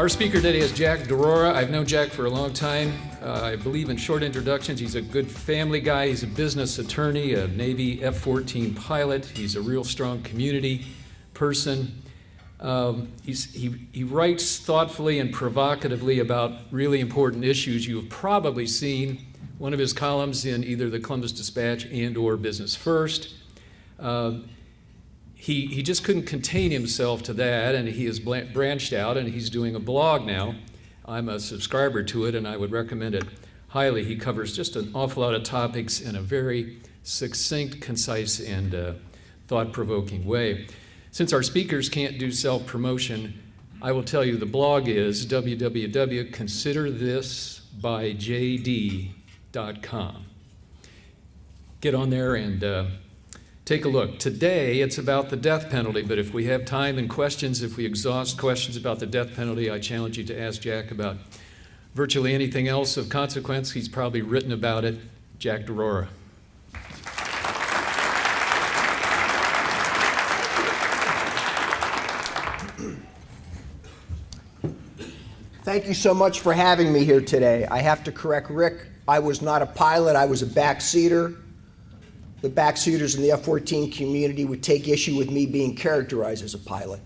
Our speaker today is Jack DeRora. I've known Jack for a long time. I believe in short introductions. He's a good family guy. He's a business attorney, a Navy F-14 pilot. He's a real strong community person. He writes thoughtfully and provocatively about really important issues. You have probably seen one of his columns in either the Columbus Dispatch and or Business First. He just couldn't contain himself to that, and he has branched out, and he's doing a blog now. I'm a subscriber to it, and I would recommend it highly. He covers just an awful lot of topics in a very succinct, concise, and thought-provoking way. Since our speakers can't do self-promotion, I will tell you the blog is www.considerthisbyjd.com. Get on there and take a look. Today, it's about the death penalty, but if we have time and questions, if we exhaust questions about the death penalty, I challenge you to ask Jack about virtually anything else of consequence. He's probably written about it. Jack DeRora. Thank you so much for having me here today. I have to correct Rick. I was not a pilot. I was a backseater. The backseaters in the F-14 community would take issue with me being characterized as a pilot.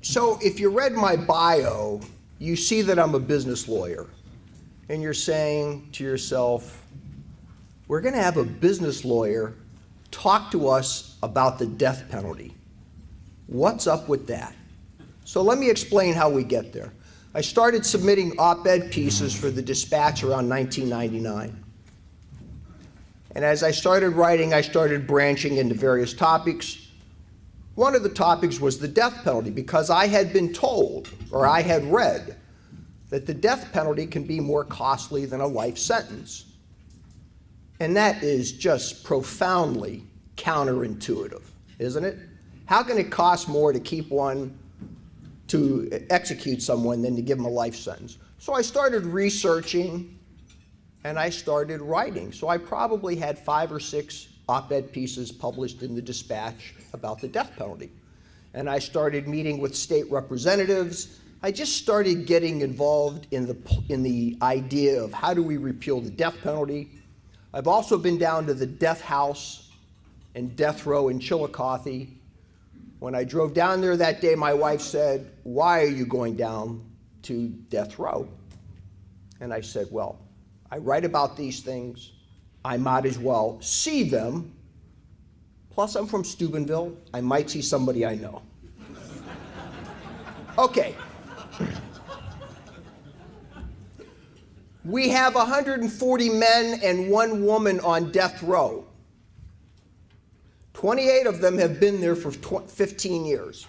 So if you read my bio, you see that I'm a business lawyer. And you're saying to yourself, we're going to have a business lawyer talk to us about the death penalty. What's up with that? So let me explain how we get there. I started submitting op-ed pieces for the Dispatch around 1999. And as I started writing, I started branching into various topics. One of the topics was the death penalty, because I had been told, or I had read, that the death penalty can be more costly than a life sentence. And that is just profoundly counterintuitive, isn't it? How can it cost more to keep one, to execute someone, than to give them a life sentence? So I started researching and I started writing. So I probably had 5 or 6 op-ed pieces published in the Dispatch about the death penalty. And I started meeting with state representatives. I just started getting involved in the idea of how do we repeal the death penalty. I've also been down to the death house and death row in Chillicothe. When I drove down there that day, my wife said, "Why are you going down to death row?" And I said, well, I write about these things. I might as well see them. Plus, I'm from Steubenville. I might see somebody I know. Okay. We have 140 men and 1 woman on death row. 28 of them have been there for 15 years.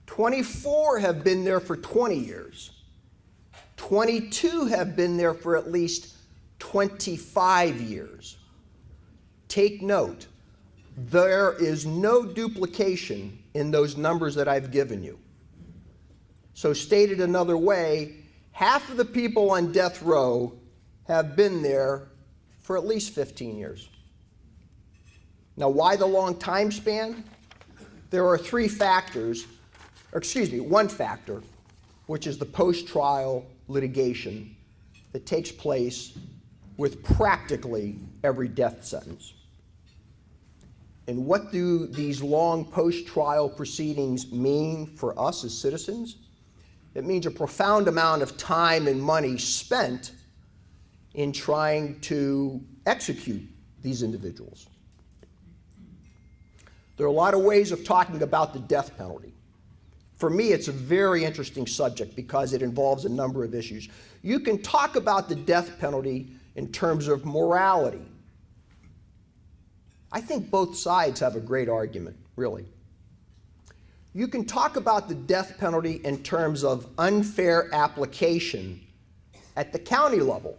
24 have been there for 20 years. 22 have been there for at least 25 years. Take note, there is no duplication in those numbers that I've given you. So stated another way, half of the people on death row have been there for at least 15 years. Now, why the long time span? There are 3 factors, or excuse me, 1 factor, which is the post-trial litigation that takes place with practically every death sentence. And what do these long post-trial proceedings mean for us as citizens? It means a profound amount of time and money spent in trying to execute these individuals. There are a lot of ways of talking about the death penalty. For me, it's a very interesting subject because it involves a number of issues. You can talk about the death penalty in terms of morality. I think both sides have a great argument, really. You can talk about the death penalty in terms of unfair application at the county level.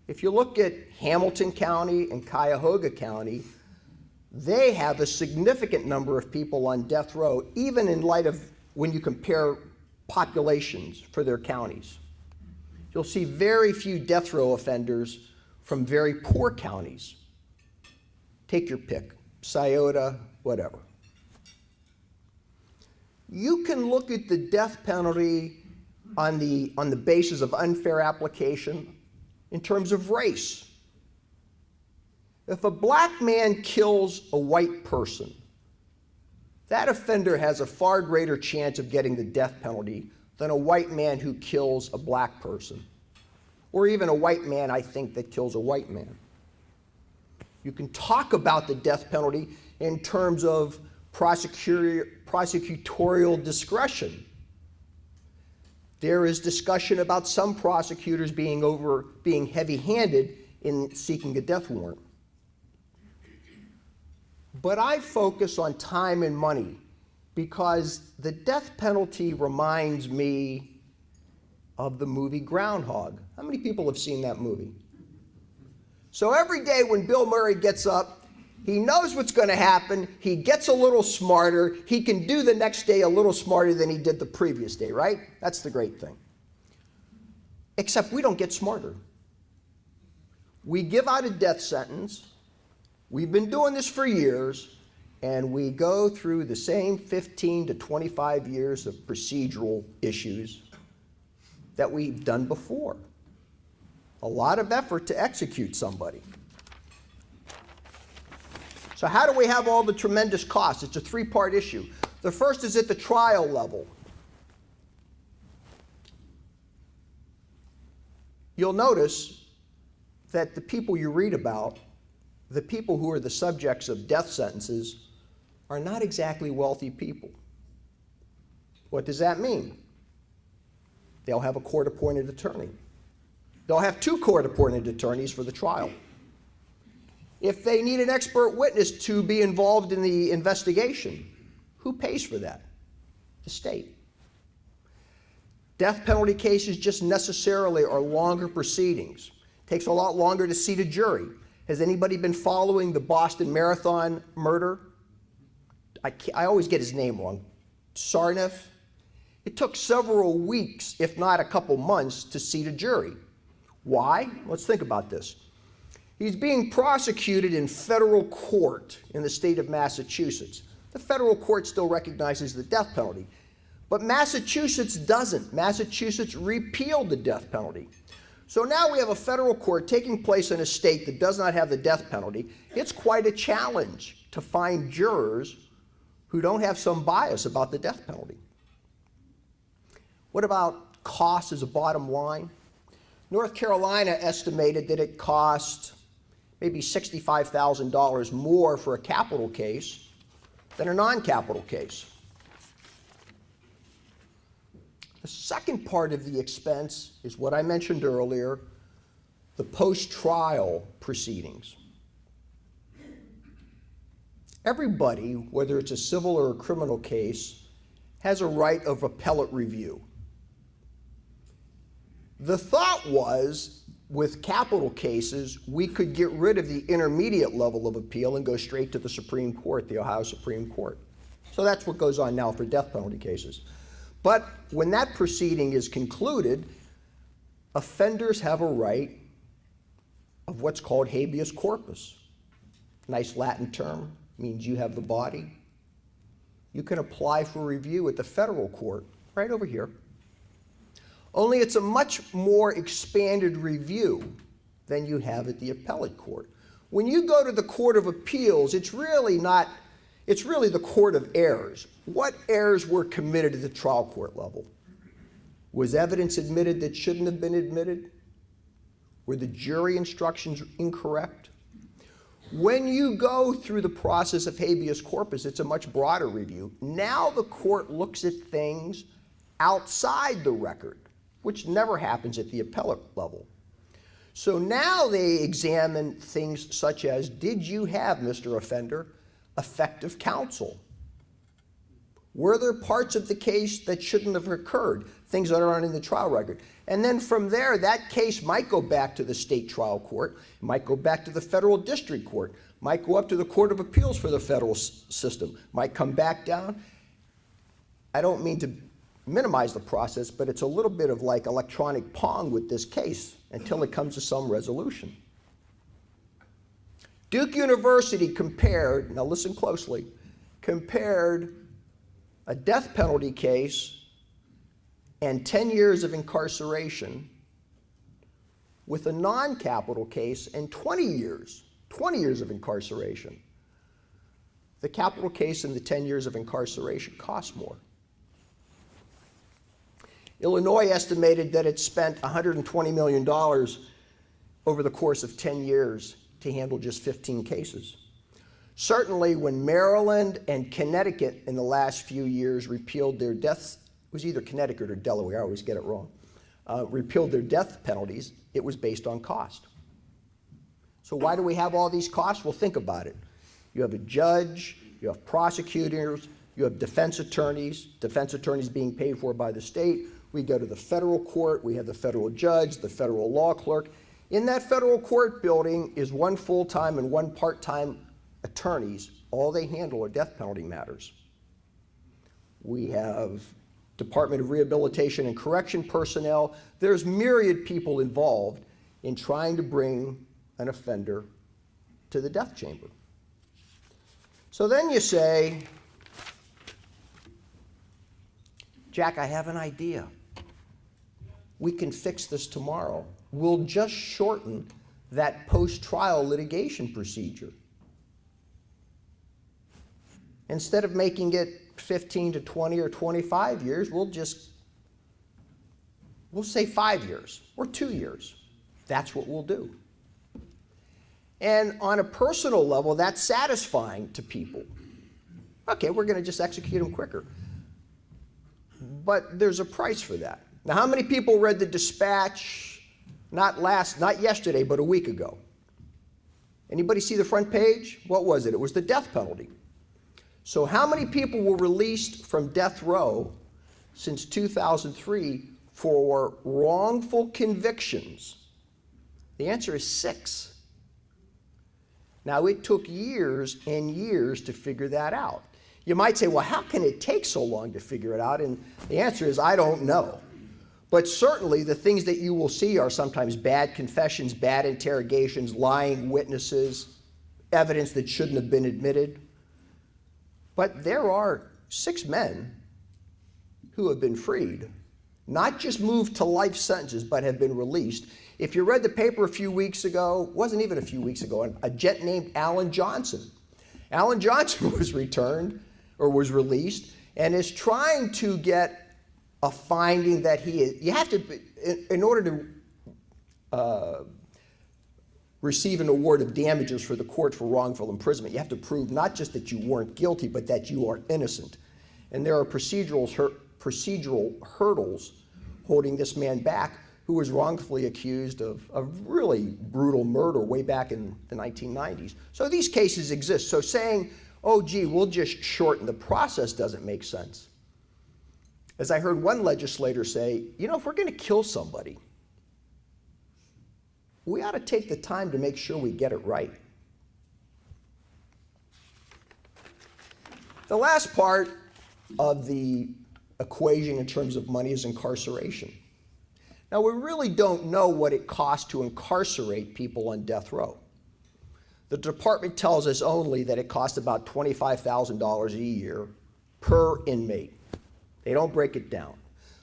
If you look at Hamilton County and Cuyahoga County, they have a significant number of people on death row, even in light of when you compare populations for their counties. You'll see very few death row offenders from very poor counties. Take your pick, Scioto whatever. You can look at the death penalty on the basis of unfair application in terms of race. If a black man kills a white person, that offender has a far greater chance of getting the death penalty than a white man who kills a black person, or even a white man, I think, that kills a white man. You can talk about the death penalty in terms of prosecutorial discretion. There is discussion about some prosecutors being heavy-handed in seeking a death warrant. But I focus on time and money because the death penalty reminds me of the movie Groundhog. How many people have seen that movie? So every day when Bill Murray gets up, he knows what's going to happen, he gets a little smarter, he can do the next day a little smarter than he did the previous day, right? That's the great thing. Except we don't get smarter. We give out a death sentence. We've been doing this for years, and we go through the same 15 to 25 years of procedural issues that we've done before. A lot of effort to execute somebody. So how do we have all the tremendous costs? It's a three-part issue. The first is at the trial level. You'll notice that the people you read about, the people who are the subjects of death sentences, are not exactly wealthy people. What does that mean? They'll have a court-appointed attorney. They'll have two court-appointed attorneys for the trial. If they need an expert witness to be involved in the investigation, who pays for that? The state. Death penalty cases just necessarily are longer proceedings. It takes a lot longer to seat a jury. Has anybody been following the Boston Marathon murder? I always get his name wrong. Sarnoff? It took several weeks, if not a couple months, to seat a jury. Why? Let's think about this. He's being prosecuted in federal court in the state of Massachusetts. The federal court still recognizes the death penalty, but Massachusetts doesn't. Massachusetts repealed the death penalty. So now we have a federal court taking place in a state that does not have the death penalty. It's quite a challenge to find jurors who don't have some bias about the death penalty. What about cost as a bottom line? North Carolina estimated that it cost maybe $65,000 more for a capital case than a non-capital case. The second part of the expense is what I mentioned earlier, the post-trial proceedings. Everybody, whether it's a civil or a criminal case, has a right of appellate review. The thought was, with capital cases, we could get rid of the intermediate level of appeal and go straight to the Supreme Court, the Ohio Supreme Court. So that's what goes on now for death penalty cases. But when that proceeding is concluded, offenders have a right of what's called habeas corpus. Nice Latin term, means you have the body. You can apply for review at the federal court, right over here. Only it's a much more expanded review than you have at the appellate court. When you go to the Court of Appeals, it's really the court of errors. What errors were committed at the trial court level? Was evidence admitted that shouldn't have been admitted? Were the jury instructions incorrect? When you go through the process of habeas corpus, it's a much broader review. Now the court looks at things outside the record, which never happens at the appellate level. So now they examine things such as, did you have, Mr. Offender, effective counsel? Were there parts of the case that shouldn't have occurred, things that aren't in the trial record? And then from there, that case might go back to the state trial court, might go back to the federal district court, might go up to the Court of Appeals for the federal system, might come back down. I don't mean to minimize the process, but it's a little bit of like electronic pong with this case until it comes to some resolution. Duke University compared, now listen closely, compared a death penalty case and 10 years of incarceration with a non-capital case and 20 years of incarceration. The capital case and the 10 years of incarceration cost more. Illinois estimated that it spent $120 million over the course of 10 years to handle just 15 cases. Certainly, when Maryland and Connecticut in the last few years repealed their deaths, it was either Connecticut or Delaware, I always get it wrong, repealed their death penalties, it was based on cost. So why do we have all these costs? Well, think about it. You have a judge, you have prosecutors, you have defense attorneys being paid for by the state. We go to the federal court, we have the federal judge, the federal law clerk. In that federal court building is one full-time and one part-time attorneys. All they handle are death penalty matters. We have Department of Rehabilitation and Correction personnel. There's myriad people involved in trying to bring an offender to the death chamber. So then you say, Jack, I have an idea. We can fix this tomorrow. We'll just shorten that post-trial litigation procedure. Instead of making it 15 to 20 or 25 years, we'll say 5 years or 2 years. That's what we'll do. And on a personal level, that's satisfying to people. Okay, we're going to just execute them quicker. But there's a price for that. Now, how many people read the Dispatch not yesterday, but a week ago? Anybody see the front page? What was it? It was the death penalty. So how many people were released from death row since 2003 for wrongful convictions? The answer is 6. Now, it took years and years to figure that out. You might say, well, how can it take so long to figure it out? And the answer is, I don't know. But certainly the things that you will see are sometimes bad confessions, bad interrogations, lying witnesses, evidence that shouldn't have been admitted. But there are 6 men who have been freed, not just moved to life sentences, but have been released. If you read the paper a few weeks ago, wasn't even a few weeks ago, a gent named Alan Johnson. Alan Johnson was returned or was released and is trying to get a finding that he is. You have to, in order to receive an award of damages for the court for wrongful imprisonment, you have to prove not just that you weren't guilty, but that you are innocent. And there are procedural hurdles holding this man back, who was wrongfully accused of really brutal murder way back in the 1990s. So these cases exist. So saying, oh, gee, we'll just shorten the process doesn't make sense. As I heard one legislator say, you know, if we're going to kill somebody, we ought to take the time to make sure we get it right. The last part of the equation in terms of money is incarceration. Now, we really don't know what it costs to incarcerate people on death row. The department tells us only that it costs about $25,000 a year per inmate. They don't break it down.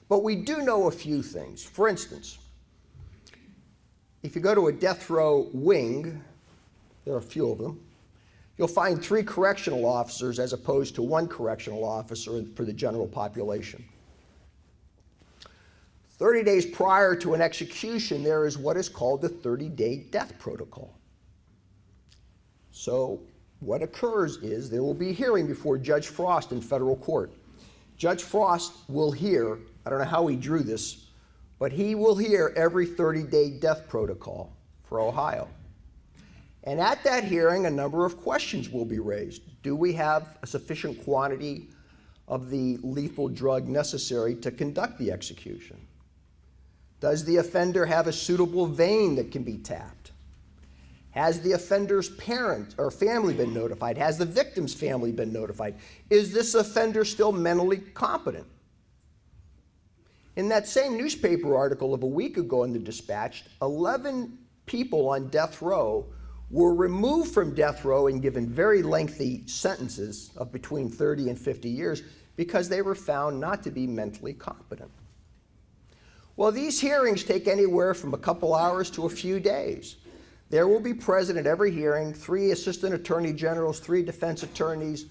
But we do know a few things. For instance, if you go to a death row wing, there are a few of them, you'll find 3 correctional officers as opposed to 1 correctional officer for the general population. 30 days prior to an execution, there is what is called the 30-day death protocol. So what occurs is there will be a hearing before Judge Frost in federal court. Judge Frost will hear, I don't know how he drew this, but he will hear every 30-day death protocol for Ohio. And at that hearing, a number of questions will be raised. Do we have a sufficient quantity of the lethal drug necessary to conduct the execution? Does the offender have a suitable vein that can be tapped? Has the offender's parent or family been notified? Has the victim's family been notified? Is this offender still mentally competent? In that same newspaper article of a week ago in the Dispatch, 11 people on death row were removed from death row and given very lengthy sentences of between 30 and 50 years because they were found not to be mentally competent. Well, these hearings take anywhere from a couple hours to a few days. There will be present at every hearing 3 assistant attorney generals, 3 defense attorneys.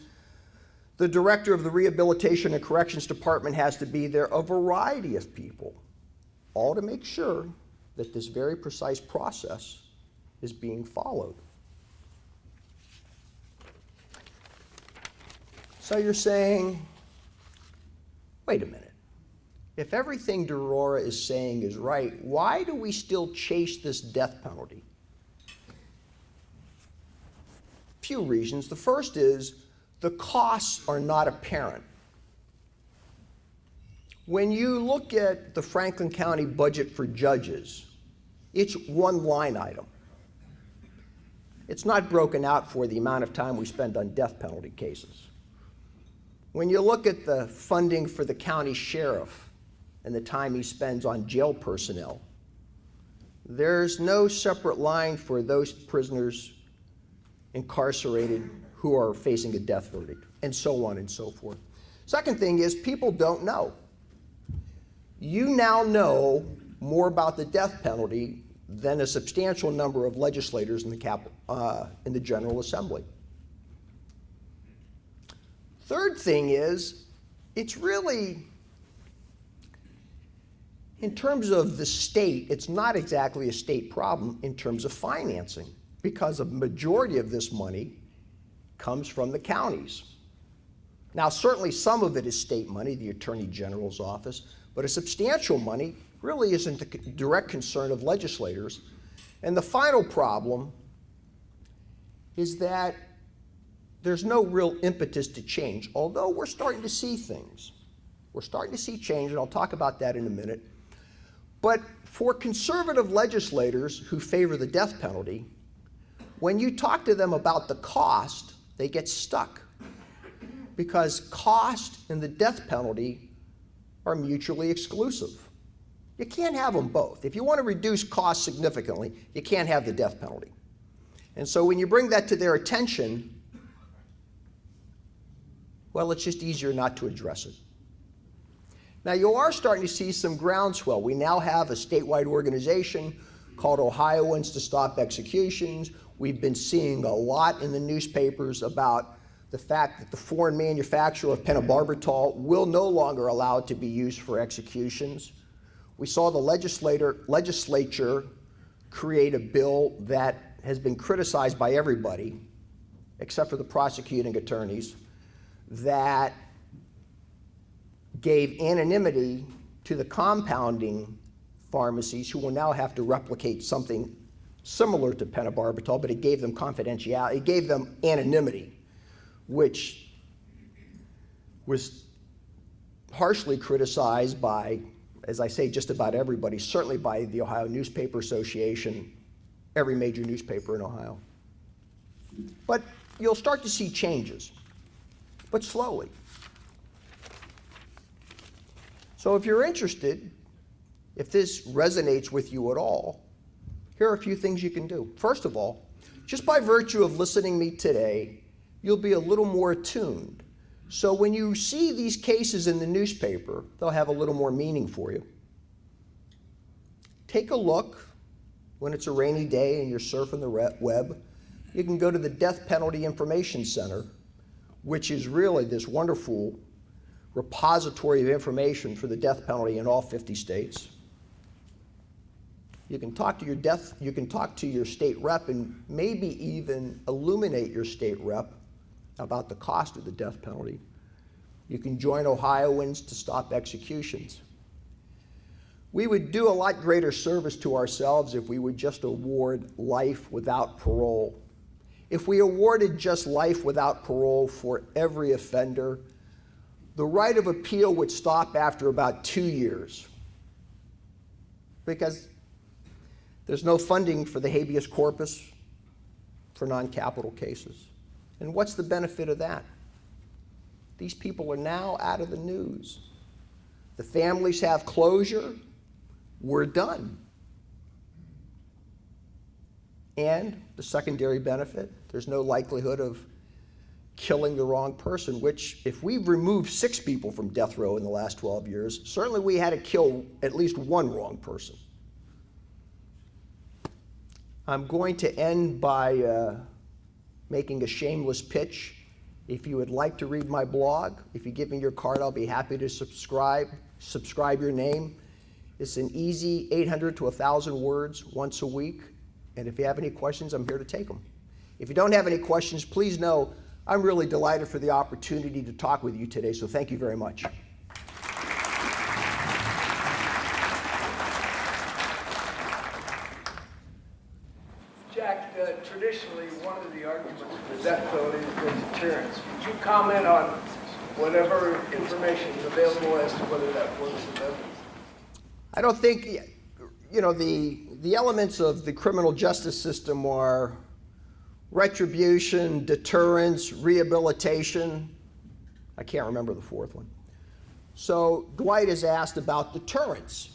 The director of the Rehabilitation and Corrections Department has to be there, a variety of people, all to make sure that this very precise process is being followed. So you're saying, wait a minute. If everything Durora is saying is right, why do we still chase this death penalty? Few reasons. The first is the costs are not apparent. When you look at the Franklin County budget for judges, it's one line item. It's not broken out for the amount of time we spend on death penalty cases. When you look at the funding for the county sheriff and the time he spends on jail personnel, there's no separate line for those prisoners incarcerated who are facing a death verdict, and so on and so forth. Second thing is people don't know. You now know more about the death penalty than a substantial number of legislators in the General Assembly. Third thing is, it's really, in terms of the state, it's not exactly a state problem in terms of financing, because a majority of this money comes from the counties. Now, certainly some of it is state money, the Attorney General's office, but a substantial money really isn't the direct concern of legislators. And the final problem is that there's no real impetus to change, although we're starting to see things. We're starting to see change, and I'll talk about that in a minute. But for conservative legislators who favor the death penalty, when you talk to them about the cost, they get stuck, because cost and the death penalty are mutually exclusive. You can't have them both. If you want to reduce costs significantly, you can't have the death penalty. And so when you bring that to their attention, well, it's just easier not to address it. Now, you are starting to see some groundswell. We now have a statewide organization called Ohioans to Stop Executions. We've been seeing a lot in the newspapers about the fact that the foreign manufacturer of pentobarbital will no longer allow it to be used for executions. We saw the legislature create a bill that has been criticized by everybody, except for the prosecuting attorneys, that gave anonymity to the compounding pharmacies who will now have to replicate something similar to pentobarbital, but it gave them confidentiality, it gave them anonymity, which was harshly criticized by, as I say, just about everybody, certainly by the Ohio Newspaper Association, every major newspaper in Ohio. But you'll start to see changes, but slowly. So if you're interested, if this resonates with you at all, here are a few things you can do. First of all, just by virtue of listening to me today, you'll be a little more attuned. So when you see these cases in the newspaper, they'll have a little more meaning for you. Take a look when it's a rainy day and you're surfing the web. You can go to the Death Penalty Information Center, which is really this wonderful repository of information for the death penalty in all 50 states. You can talk to your state rep and maybe even illuminate your state rep about the cost of the death penalty. You can join Ohioans to Stop Executions. We would do a lot greater service to ourselves if we would just award life without parole. If we awarded just life without parole for every offender, the right of appeal would stop after about 2 years, because there's no funding for the habeas corpus for non-capital cases. And what's the benefit of that? These people are now out of the news. The families have closure. We're done. And the secondary benefit, there's no likelihood of killing the wrong person, which if we've removed 6 people from death row in the last 12 years, certainly we had to kill at least one wrong person. I'm going to end by making a shameless pitch. If you would like to read my blog, if you give me your card, I'll be happy to subscribe your name. It's an easy 800 to 1,000 words once a week. And if you have any questions, I'm here to take them. If you don't have any questions, please know I'm really delighted for the opportunity to talk with you today, so thank you very much. Jack, traditionally, one of the arguments for the death penalty has been deterrence. Would you comment on whatever information is available as to whether that works with evidence? I don't think, you know, the elements of the criminal justice system are retribution, deterrence, rehabilitation. I can't remember the fourth one. So Dwight has asked about deterrence.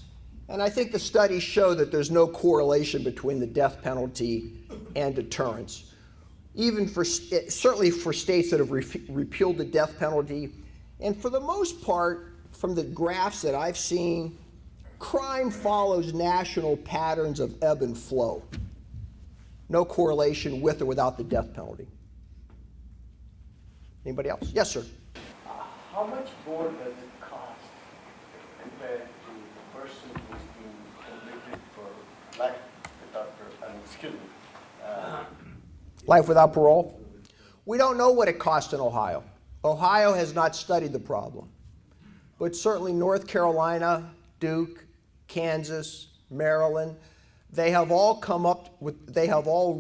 And I think the studies show that there's no correlation between the death penalty and deterrence. Even certainly for states that have repealed the death penalty. And for the most part, from the graphs that I've seen, crime follows national patterns of ebb and flow. No correlation with or without the death penalty. Anybody else? Yes, sir. How much more does it cost compared to the person who's being convicted for life without Life without parole? We don't know what it costs in Ohio. Ohio has not studied the problem. But certainly North Carolina, Duke, Kansas, Maryland, they have all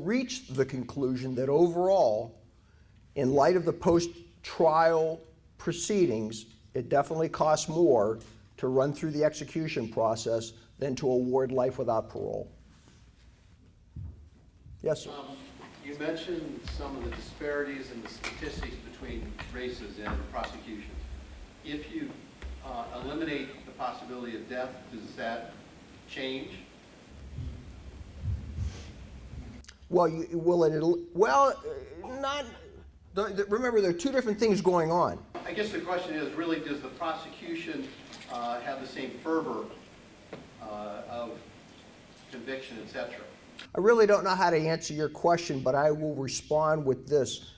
reached the conclusion that overall, in light of the post-trial proceedings, it definitely costs more to run through the execution process than to award life without parole. Yes, sir. You mentioned some of the disparities in the statistics between races and prosecutions. If you eliminate the possibility of death, does that change? Well, remember, there are two different things going on. I guess the question is, really, does the prosecution have the same fervor of conviction, etc.? I really don't know how to answer your question, but I will respond with this.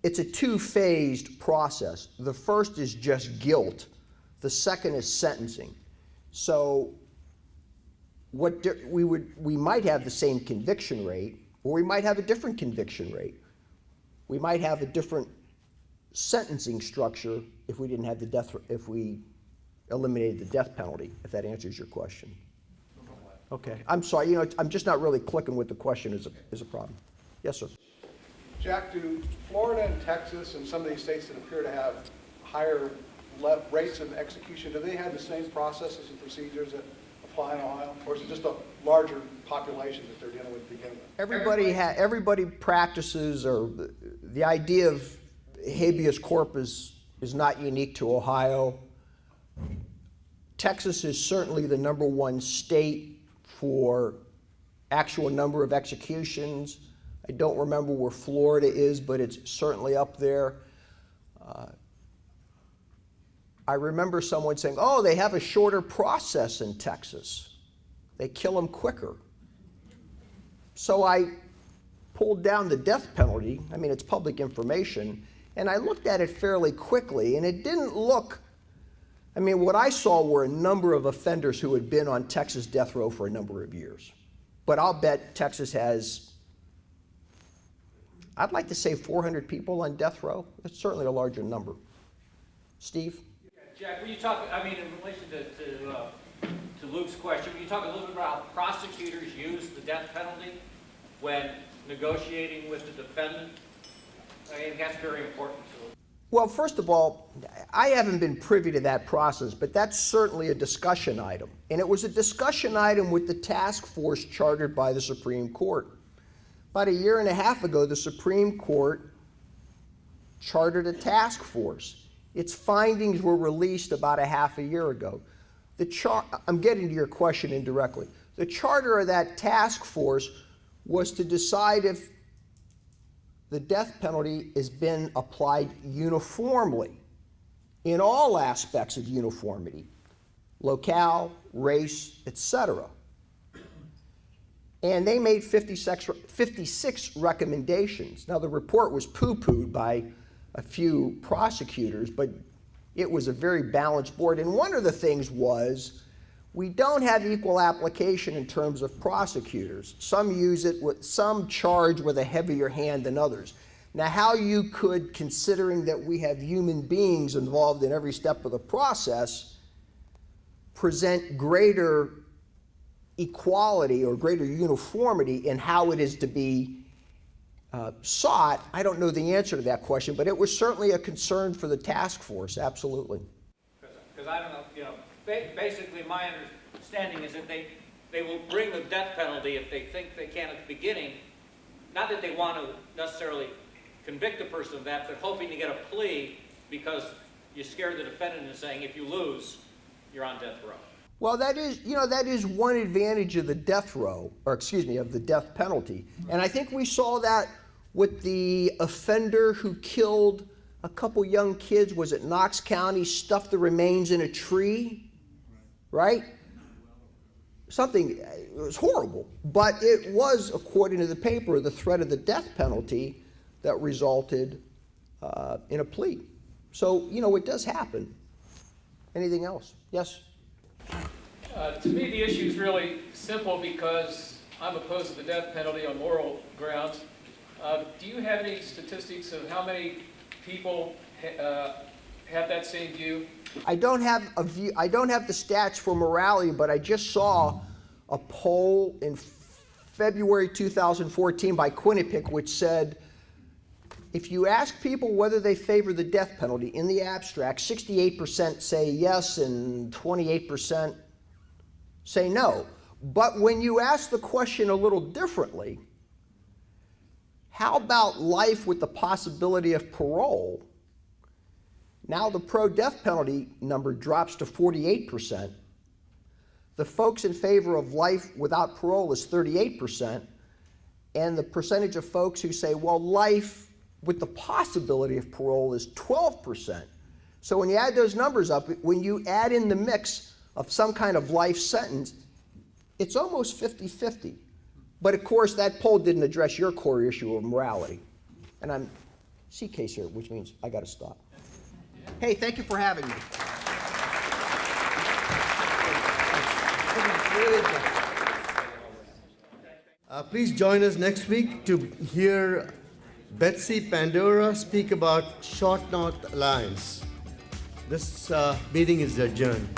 It's a two-phased process. The first is just guilt. The second is sentencing. So we might have the same conviction rate, or we might have a different conviction rate. We might have a different sentencing structure if we didn't have if we eliminated the death penalty, if that answers your question. Okay. I'm sorry, you know, I'm just not really clicking with the question is a problem. Yes, sir. Jack, do Florida and Texas and some of these states that appear to have higher rates of execution, do they have the same processes and procedures that apply in Ohio? Or is it just a larger population that they're dealing with to begin with? Everybody practices, or the idea of habeas corpus is not unique to Ohio. Texas is certainly the #1 state for actual number of executions. I don't remember where Florida is, but it's certainly up there. I remember someone saying, oh, they have a shorter process in Texas. They kill them quicker. So I pulled down the death penalty. I mean, it's public information. And I looked at it fairly quickly, and it didn't look, I mean, what I saw were a number of offenders who had been on Texas death row for a number of years. But I'll bet Texas has, I'd like to say 400 people on death row. It's certainly a larger number. Steve? Jack, when you talk, I mean, in relation to Luke's question, when you talk a little bit about how prosecutors use the death penalty when negotiating with the defendant, I think that's very important to it. Well, first of all, I haven't been privy to that process, but that's certainly a discussion item. And it was a discussion item with the task force chartered by the Supreme Court. About 1.5 years ago, the Supreme Court chartered a task force. Its findings were released about 1/2 year ago. I'm getting to your question indirectly. The charter of that task force was to decide if the death penalty has been applied uniformly in all aspects of uniformity, locale, race, etc. And they made 56 recommendations. Now, the report was poo-pooed by a few prosecutors, but it was a very balanced board. And one of the things was, we don't have equal application in terms of prosecutors. Some use it with, some charge with a heavier hand than others. Now, how you could, considering that we have human beings involved in every step of the process, present greater equality or greater uniformity in how it is to be sought, I don't know the answer to that question, but it was certainly a concern for the task force, absolutely. Because I don't know, you know, basically my understanding is that they will bring the death penalty if they think they can at the beginning, not that they want to necessarily convict a person of that, but hoping to get a plea because you scare the defendant into saying, if you lose, you're on death row. Well, that is, you know, that is one advantage of the death row, or excuse me, of the death penalty. And I think we saw that with the offender who killed a couple young kids, was it Knox County, stuffed the remains in a tree, right? Something, it was horrible. But it was, according to the paper, the threat of the death penalty that resulted in a plea. So, you know, it does happen. Anything else? Yes? To me, the issue is really simple because I'm opposed to the death penalty on moral grounds. Do you have any statistics of how many people have that same view? I don't have a view. I don't have the stats for morality, but I just saw a poll in February 2014 by Quinnipiac, which said, if you ask people whether they favor the death penalty in the abstract, 68% say yes and 28% say no. But when you ask the question a little differently, how about life with the possibility of parole? Now the pro-death penalty number drops to 48%. The folks in favor of life without parole is 38%. And the percentage of folks who say, well, life with the possibility of parole is 12%. So when you add those numbers up, when you add in the mix of some kind of life sentence, it's almost 50-50. But of course, that poll didn't address your core issue of morality. And I'm CK, sir, which means I got to stop. Hey, thank you for having me. Please join us next week to hear Betsy Pandora speak about Short North Alliance. This meeting is adjourned.